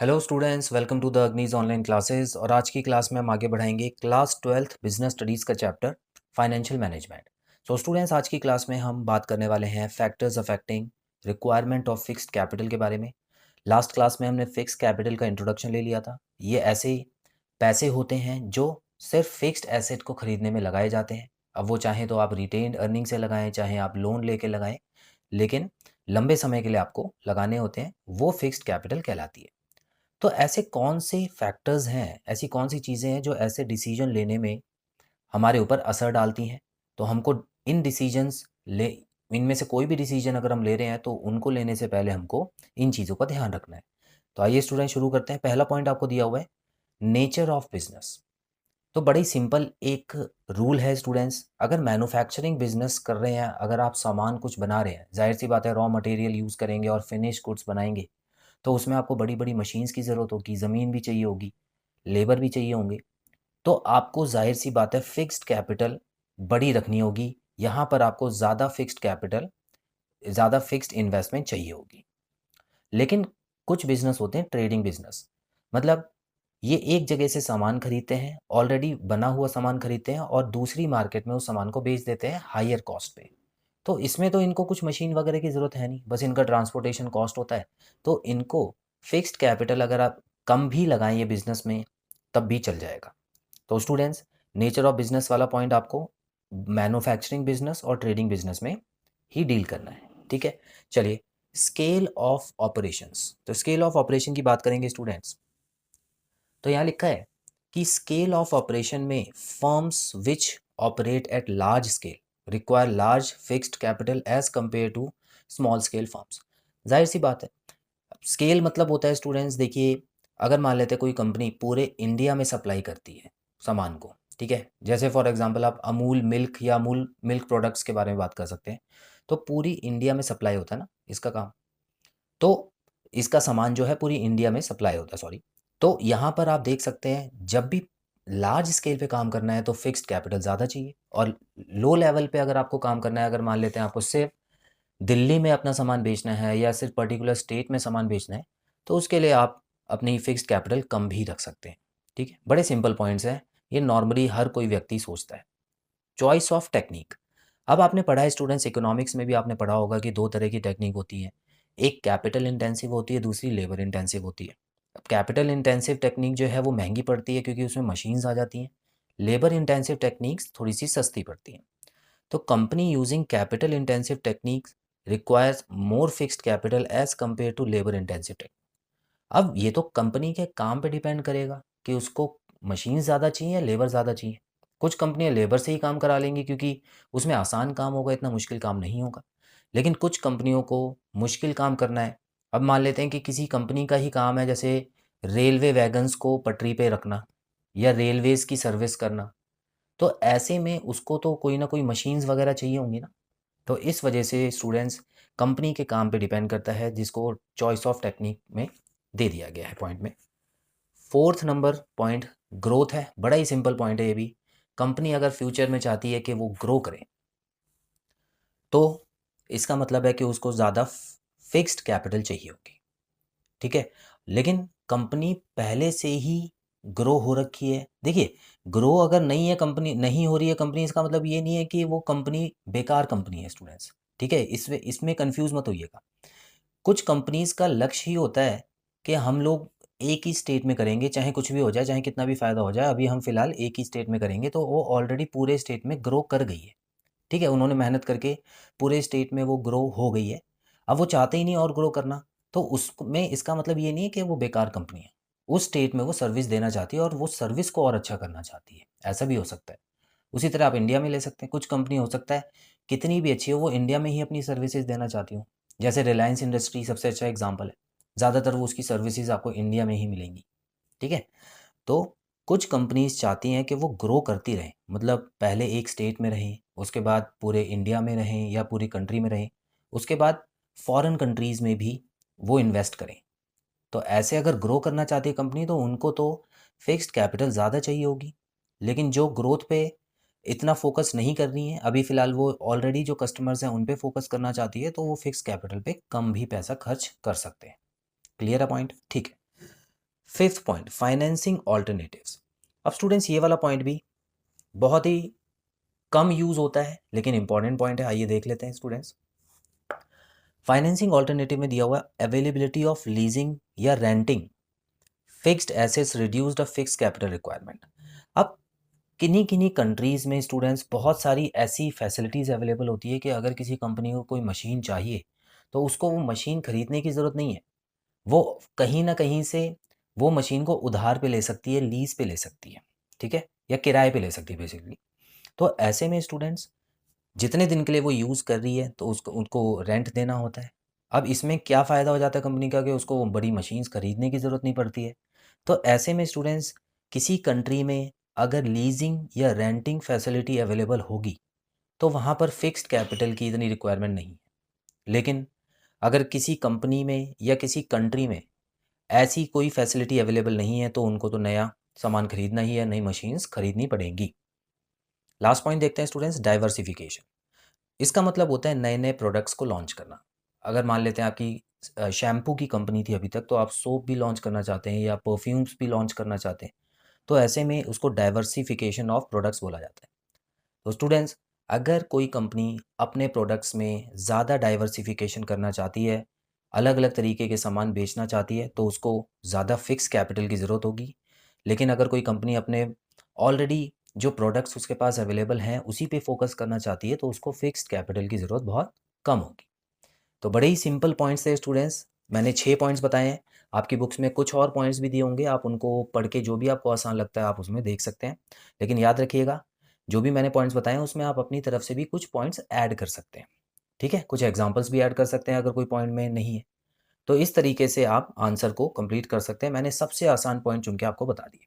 Hello students, welcome to the Agnij online classes. और आज की क्लास में हम आगे बढ़ाएंगे क्लास 12th बिजनेस स्टडीज़ का chapter financial management. So students, आज की क्लास में हम बात करने वाले हैं factors affecting requirement of fixed capital के बारे में। लास्ट क्लास में हमने फिक्स्ड कैपिटल का इंट्रोडक्शन ले लिया था। ये ऐसे पैसे होते हैं जो सिर्फ फिक्स्ड एसेट को खरीदने में लगाए जाते हैं। अब वो चाहे तो आप रिटेन्ड अर्निंग से लगाएं, चाहे आप लोन लेके लगाएं, लेकिन लंबे समय के लिए आपको लगाने होते हैं, वो फिक्स्ड कैपिटल कहलाती है। तो ऐसे कौन से फैक्टर्स हैं, ऐसी कौन सी चीज़ें हैं जो ऐसे डिसीजन लेने में हमारे ऊपर असर डालती हैं? तो हमको इन डिसीजंस ले इनमें से कोई भी डिसीजन अगर हम ले रहे हैं तो उनको लेने से पहले हमको इन चीज़ों का ध्यान रखना है। तो आइए स्टूडेंट शुरू करते हैं। पहला पॉइंट आपको दिया हुआ है नेचर ऑफ बिजनेस। तो बड़ी सिंपल एक रूल है स्टूडेंट्स, अगर मैन्युफैक्चरिंग बिजनेस कर रहे हैं, अगर आप सामान कुछ बना रहे हैं, जाहिर सी बात है रॉ मटेरियल यूज़ करेंगे और फिनिश गुड्स बनाएंगे, तो उसमें आपको बड़ी-बड़ी मशीन्स की ज़रूरत होगी, ज़मीन भी चाहिए होगी, लेबर भी चाहिए होंगे। तो आपको ज़ाहिर-सी बात है फ़िक्स्ड कैपिटल बड़ी रखनी होगी। यहाँ पर आपको ज़्यादा फ़िक्स्ड कैपिटल, ज़्यादा फ़िक्स्ड इन्वेस्टमेंट चाहिए होगी। लेकिन कुछ बिज़नेस होते हैं ट्रेडिंग बिज़नेस, मतलब ये एक जगह से सामान खरीदते हैं, ऑलरेडी बना हुआ सामान खरीदते हैं और दूसरी मार्केट में उस सामान को बेच देते हैं हायर कॉस्ट पे। तो इसमें तो इनको कुछ मशीन वगैरह की ज़रूरत है नहीं, बस इनका ट्रांसपोर्टेशन कॉस्ट होता है। तो इनको फिक्स्ड कैपिटल अगर आप कम भी लगाएँ ये बिज़नेस में, तब भी चल जाएगा। तो स्टूडेंट्स, नेचर ऑफ बिज़नेस वाला पॉइंट आपको मैन्युफैक्चरिंग बिज़नेस और ट्रेडिंग बिज़नेस में ही डील करना है, ठीक है? चलिए, स्केल ऑफ ऑपरेशंस। तो स्केल ऑफ ऑपरेशन की बात करेंगे स्टूडेंट्स। तो यहाँ लिखा है कि स्केल ऑफ ऑपरेशन में firms which operate at large scale require large fixed capital as compare to small scale firms. जाहिर सी बात है, स्केल मतलब होता है स्टूडेंट्स, देखिए, अगर मान लेते हैं कोई कंपनी पूरे इंडिया में सप्लाई करती है सामान को, ठीक है? जैसे फॉर एग्जांपल आप अमूल मिल्क या अमूल मिल्क प्रोडक्ट्स के बारे में बात कर सकते हैं। तो पूरी इंडिया में सप्लाई होता है ना इसका काम। तो इसका सामान जो है पूरी इंडिया में सप्लाई होता है, सॉरी। तो यहाँ पर आप देख सकते हैं जब भी लार्ज स्केल पे काम करना है तो फिक्स्ड कैपिटल ज़्यादा चाहिए, और लो लेवल पे अगर आपको काम करना है, अगर मान लेते हैं आपको सिर्फ दिल्ली में अपना सामान बेचना है या सिर्फ पर्टिकुलर स्टेट में सामान बेचना है, तो उसके लिए आप अपनी फिक्स्ड कैपिटल कम भी रख सकते हैं, ठीक है? बड़े सिंपल पॉइंट्स हैं, ये नॉर्मली हर कोई व्यक्ति सोचता है। Choice of technique. अब आपने पढ़ा है स्टूडेंट्स, इकोनॉमिक्स में भी आपने पढ़ा होगा कि दो तरह की टेक्निक होती है। एक कैपिटल इंटेंसिव होती है, दूसरी लेबर इंटेंसिव होती है। अब कैपिटल इंटेंसिव टेक्निक जो है वो महंगी पड़ती है क्योंकि उसमें मशीन्स आ जाती हैं। लेबर इंटेंसिव टेक्निक्स थोड़ी सी सस्ती पड़ती हैं। तो company using capital intensive techniques requires more fixed capital as compare to labour intensive technique. अब ये तो कंपनी के काम पे डिपेंड करेगा कि उसको मशीन ज़्यादा चाहिए या लेबर ज़्यादा चाहिए। कुछ कंपनियां लेबर से ही काम करा लेंगी क्योंकि उसमें आसान काम होगा, इतना मुश्किल काम नहीं होगा। लेकिन कुछ कंपनियों को मुश्किल काम करना है। अब मान लेते हैं कि किसी कंपनी का ही काम है, जैसे रेलवे वैगन्स को पटरी पे रखना या रेलवेज़ की सर्विस करना। तो ऐसे में उसको तो कोई ना कोई मशीन्स वगैरह चाहिए होंगी ना। तो इस वजह से स्टूडेंट्स, कंपनी के काम पे डिपेंड करता है, जिसको चॉइस ऑफ टेक्निक में दे दिया गया है पॉइंट में। फोर्थ नंबर पॉइंट ग्रोथ है, बड़ा ही सिंपल पॉइंट है ये भी। कंपनी अगर फ्यूचर में चाहती है कि वो ग्रो करे, तो इसका मतलब है कि उसको ज़्यादा फिक्स्ड कैपिटल चाहिए होगी, ठीक है? लेकिन कंपनी पहले से ही ग्रो हो रखी है। देखिए, ग्रो अगर नहीं है, कंपनी नहीं हो रही है कंपनी, इसका मतलब ये नहीं है कि वो कंपनी बेकार कंपनी है स्टूडेंट्स, ठीक है? इसमें इसमें कंफ्यूज मत होइएगा। कुछ कंपनीज़ का लक्ष्य ही होता है कि हम लोग एक ही स्टेट में करेंगे, चाहे कुछ भी हो जाए, चाहे कितना भी फ़ायदा हो जाए, अभी हम फ़िलहाल एक ही स्टेट में करेंगे। तो वो ऑलरेडी पूरे स्टेट में ग्रो कर गई है, ठीक है? उन्होंने मेहनत करके पूरे स्टेट में वो ग्रो हो गई है। अब वो चाहते ही नहीं और ग्रो करना, तो उसमें इसका मतलब ये नहीं है कि वो बेकार कंपनी है। उस स्टेट में वो सर्विस देना चाहती है और वो सर्विस को और अच्छा करना चाहती है, ऐसा भी हो सकता है। उसी तरह आप इंडिया में ले सकते हैं, कुछ कंपनी हो सकता है कितनी भी अच्छी हो, वो इंडिया में ही अपनी सर्विसेज देना चाहती हो। जैसे रिलायंस इंडस्ट्री सबसे अच्छा एग्जांपल है, ज़्यादातर वो उसकी सर्विसेज आपको इंडिया में ही मिलेंगी, ठीक है? तो कुछ कंपनीज चाहती हैं कि वो ग्रो करती रहें, मतलब पहले एक स्टेट में रहें, उसके बाद पूरे इंडिया में रहें या पूरी कंट्री में रहें, उसके बाद फॉरेन कंट्रीज़ में भी वो इन्वेस्ट करें। तो ऐसे अगर ग्रो करना चाहती है कंपनी, तो उनको तो फिक्स्ड कैपिटल ज़्यादा चाहिए होगी। लेकिन जो ग्रोथ पे इतना फोकस नहीं कर रही हैं, अभी फ़िलहाल वो ऑलरेडी जो कस्टमर्स हैं उन पे फोकस करना चाहती है, तो वो फिक्स्ड कैपिटल पे कम भी पैसा खर्च कर सकते हैं। क्लियर है पॉइंट? ठीक है। 5th point, financing alternatives. अब स्टूडेंट्स ये वाला पॉइंट भी बहुत ही कम यूज होता है लेकिन इंपॉर्टेंट पॉइंट है, आइए देख लेते हैं स्टूडेंट्स। फाइनेंसिंग ऑल्टरनेटिव में दिया हुआ अवेलेबिलिटी ऑफ लीजिंग या renting fixed assets reduce the fix capital requirement. अब किन्हीं किन्हीं कंट्रीज़ में स्टूडेंट्स बहुत सारी ऐसी फैसिलिटीज़ अवेलेबल होती है कि अगर किसी कंपनी को कोई मशीन चाहिए तो उसको वो मशीन खरीदने की ज़रूरत नहीं है, वो कहीं ना कहीं से वो मशीन को उधार पे ले सकती है, लीज पे ले सकती है, ठीक है, या किराए पे ले सकती है बेसिकली। तो ऐसे में स्टूडेंट्स जितने दिन के लिए वो यूज़ कर रही है तो उसको उनको रेंट देना होता है। अब इसमें क्या फ़ायदा हो जाता है कंपनी का कि उसको वो बड़ी मशीन्स खरीदने की ज़रूरत नहीं पड़ती है। तो ऐसे में स्टूडेंट्स किसी कंट्री में अगर लीजिंग या रेंटिंग फैसिलिटी अवेलेबल होगी तो वहाँ पर फिक्स्ड कैपिटल की इतनी रिक्वायरमेंट नहीं है। लेकिन अगर किसी कंपनी में या किसी कंट्री में ऐसी कोई फैसिलिटी अवेलेबल नहीं है तो उनको तो नया सामान खरीदना ही है, नई मशीन्स खरीदनी पड़ेंगी। लास्ट पॉइंट देखते हैं स्टूडेंट्स, डाइवर्सिफिकेशन। इसका मतलब होता है नए नए प्रोडक्ट्स को लॉन्च करना। अगर मान लेते हैं आपकी शैम्पू की कंपनी थी अभी तक, तो आप सोप भी लॉन्च करना चाहते हैं या परफ्यूम्स भी लॉन्च करना चाहते हैं, तो ऐसे में उसको डाइवर्सिफिकेशन ऑफ प्रोडक्ट्स बोला जाता है। तो स्टूडेंट्स अगर कोई कंपनी अपने प्रोडक्ट्स में ज़्यादा डाइवर्सिफिकेशन करना चाहती है, अलग अलग तरीके के सामान बेचना चाहती है, तो उसको ज़्यादा फिक्स कैपिटल की ज़रूरत होगी। लेकिन अगर कोई कंपनी अपने ऑलरेडी जो प्रोडक्ट्स उसके पास अवेलेबल हैं उसी पे फोकस करना चाहती है तो उसको फिक्स्ड कैपिटल की ज़रूरत बहुत कम होगी। तो बड़े ही सिंपल पॉइंट्स थे स्टूडेंट्स, मैंने 6 पॉइंट्स बताए हैं। आपकी बुक्स में कुछ और पॉइंट्स भी दिए होंगे, आप उनको पढ़ के जो भी आपको आसान लगता है आप उसमें देख सकते हैं। लेकिन याद रखिएगा, जो भी मैंने पॉइंट्स बताए हैं उसमें आप अपनी तरफ से भी कुछ पॉइंट्स ऐड कर सकते हैं, ठीक है? कुछ एग्ज़ाम्पल्स भी ऐड कर सकते हैं अगर कोई पॉइंट में नहीं है। तो इस तरीके से आप आंसर को कंप्लीट कर सकते हैं। मैंने सबसे आसान पॉइंट चुन के आपको बता दिए।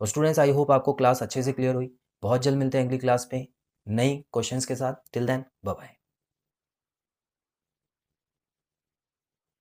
तो स्टूडेंट्स आई होप आपको क्लास अच्छे से क्लियर हुई। बहुत जल्द मिलते हैं अगली क्लास में नई क्वेश्चंस के साथ। Till then bye bye.